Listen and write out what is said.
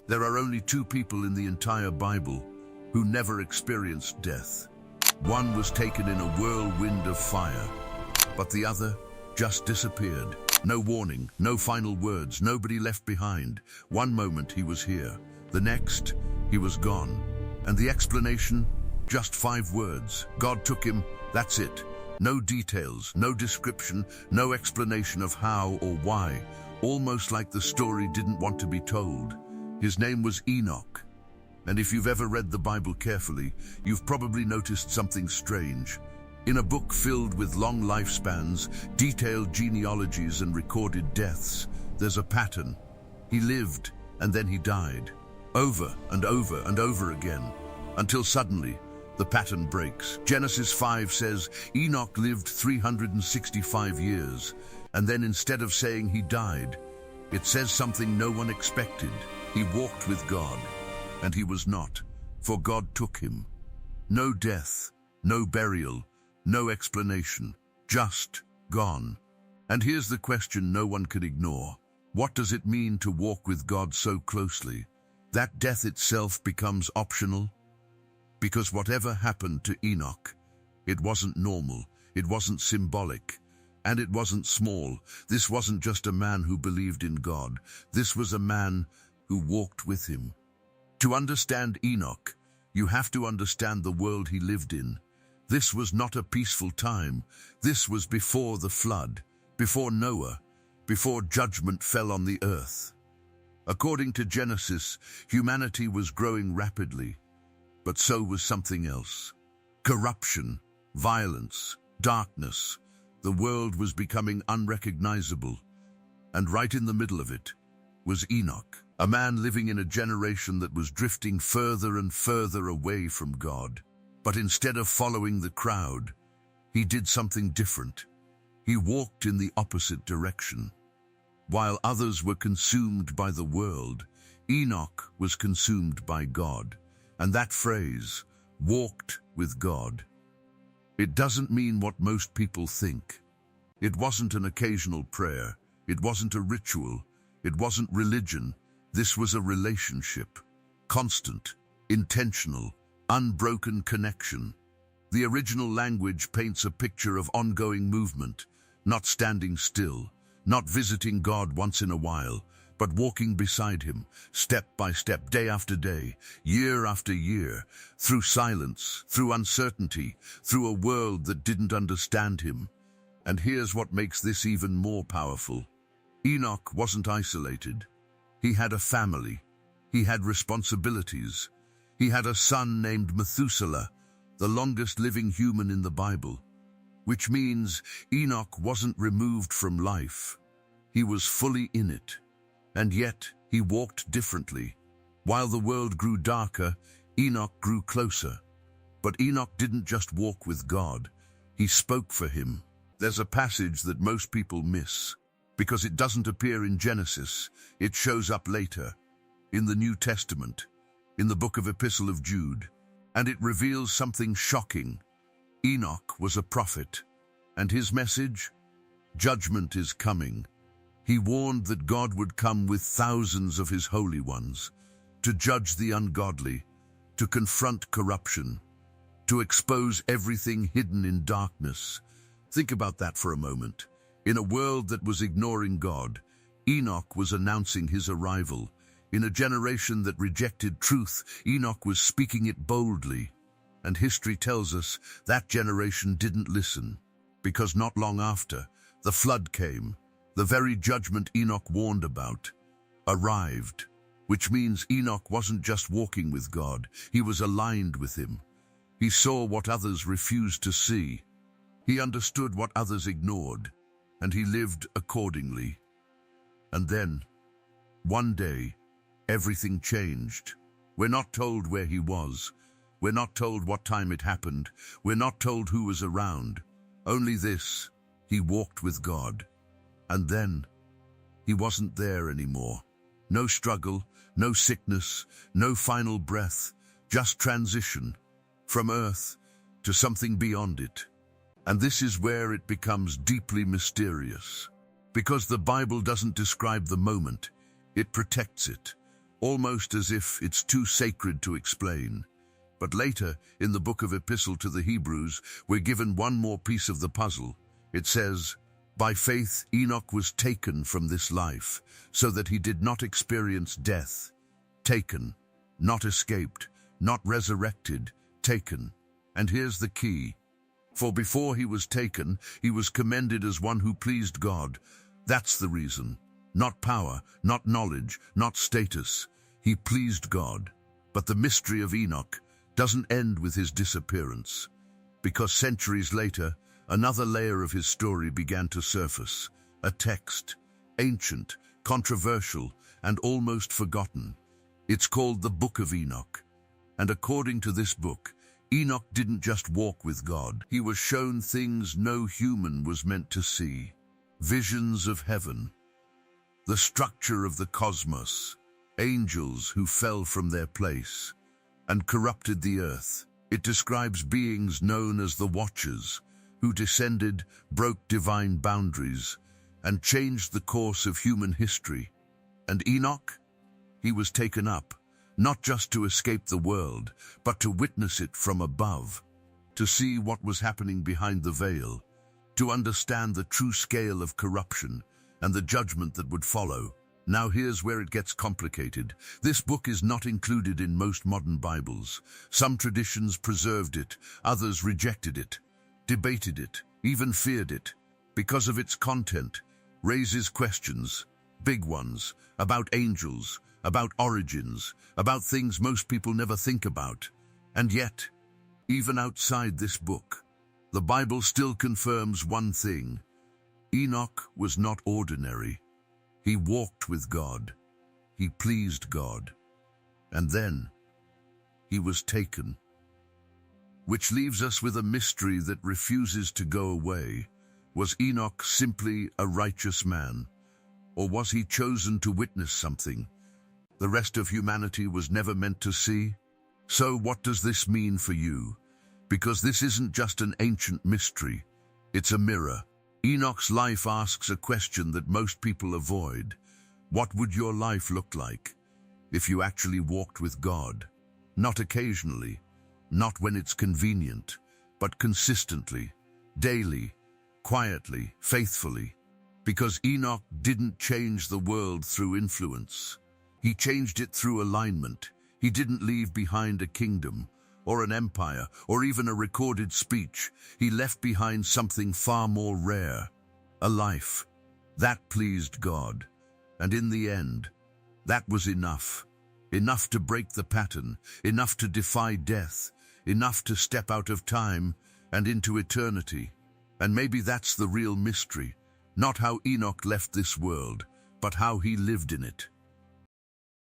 There are only two people in the entire Bible who never experienced death. One was taken in a whirlwind of fire, but the other just disappeared. No warning, no final words, nobody left behind. One moment he was here, the next he was gone. And the explanation? Just 5 words. God took him, that's it. No details, no description, no explanation of how or why. Almost like the story didn't want to be told. His name was Enoch. And if you've ever read the Bible carefully, you've probably noticed something strange. In a book filled with long lifespans, detailed genealogies and recorded deaths, there's a pattern. He lived, and then he died. Over and over and over again, until suddenly, the pattern breaks. Genesis 5 says Enoch lived 365 years, and then instead of saying he died, it says something no one expected. He walked with God, and he was not, for God took him. No death, no burial, no explanation, just gone. And here's the question no one can ignore. What does it mean to walk with God so closely that death itself becomes optional? Because whatever happened to Enoch, it wasn't normal, it wasn't symbolic, and it wasn't small. This wasn't just a man who believed in God. This was a man who walked with him. To understand Enoch, you have to understand the world he lived in. This was not a peaceful time. This was before the flood, before Noah, before judgment fell on the earth. According to Genesis, humanity was growing rapidly, but so was something else. Corruption, violence, darkness. The world was becoming unrecognizable. And right in the middle of it was Enoch, a man living in a generation that was drifting further and further away from God. But instead of following the crowd, he did something different. He walked in the opposite direction. While others were consumed by the world, Enoch was consumed by God. And that phrase, walked with God, it doesn't mean what most people think. It wasn't an occasional prayer. It wasn't a ritual. It wasn't religion. This was a relationship. Constant, intentional, unbroken connection. The original language paints a picture of ongoing movement, not standing still, not visiting God once in a while, but walking beside him, step by step, day after day, year after year, through silence, through uncertainty, through a world that didn't understand him. And here's what makes this even more powerful. Enoch wasn't isolated. He had a family. He had responsibilities. He had a son named Methuselah, the longest living human in the Bible, which means Enoch wasn't removed from life. He was fully in it. And yet, he walked differently. While the world grew darker, Enoch grew closer. But Enoch didn't just walk with God. He spoke for him. There's a passage that most people miss, because it doesn't appear in Genesis. It shows up later, in the New Testament, in the book of Epistle of Jude. And it reveals something shocking. Enoch was a prophet, and his message? Judgment is coming. He warned that God would come with thousands of his holy ones, to judge the ungodly, to confront corruption, to expose everything hidden in darkness. Think about that for a moment. In a world that was ignoring God, Enoch was announcing his arrival. In a generation that rejected truth, Enoch was speaking it boldly. And history tells us that generation didn't listen, because not long after, the flood came. The very judgment Enoch warned about arrived, which means Enoch wasn't just walking with God, he was aligned with him. He saw what others refused to see. He understood what others ignored, and he lived accordingly. And then, one day, everything changed. We're not told where he was. We're not told what time it happened. We're not told who was around. Only this, he walked with God. And then, he wasn't there anymore. No struggle, no sickness, no final breath, just transition from earth to something beyond it. And this is where it becomes deeply mysterious. Because the Bible doesn't describe the moment, it protects it. almost as if it's too sacred to explain. But later, in the book of Epistle to the Hebrews, we're given one more piece of the puzzle. It says, "By faith Enoch was taken from this life, so that he did not experience death." Taken, not escaped, not resurrected, taken. And here's the key. For before he was taken, he was commended as one who pleased God. That's the reason. Not power, not knowledge, not status. He pleased God. But the mystery of Enoch doesn't end with his disappearance, because centuries later, another layer of his story began to surface. A text, ancient, controversial, and almost forgotten. It's called the Book of Enoch. And according to this book, Enoch didn't just walk with God. He was shown things no human was meant to see. Visions of heaven, the structure of the cosmos, angels who fell from their place and corrupted the earth. It describes beings known as the Watchers, who descended, broke divine boundaries, and changed the course of human history. And Enoch? He was taken up, not just to escape the world, but to witness it from above, to see what was happening behind the veil, to understand the true scale of corruption and the judgment that would follow. Now here's where it gets complicated. This book is not included in most modern Bibles. Some traditions preserved it, others rejected it, debated it, even feared it, because of its content raises questions, big ones, about angels, about origins, about things most people never think about. And yet, even outside this book, the Bible still confirms one thing. Enoch was not ordinary. He walked with God. He pleased God. And then he was taken. Which leaves us with a mystery that refuses to go away. Was Enoch simply a righteous man? Or was he chosen to witness something the rest of humanity was never meant to see? So what does this mean for you? Because this isn't just an ancient mystery, it's a mirror. Enoch's life asks a question that most people avoid. What would your life look like if you actually walked with God? Not occasionally, not when it's convenient, but consistently, daily, quietly, faithfully. Because Enoch didn't change the world through influence. He changed it through alignment. He didn't leave behind a kingdom, or an empire, or even a recorded speech. He left behind something far more rare, a life. That pleased God. And in the end, that was enough. Enough to break the pattern, enough to defy death, enough to step out of time and into eternity. And maybe that's the real mystery. Not how Enoch left this world, but how he lived in it.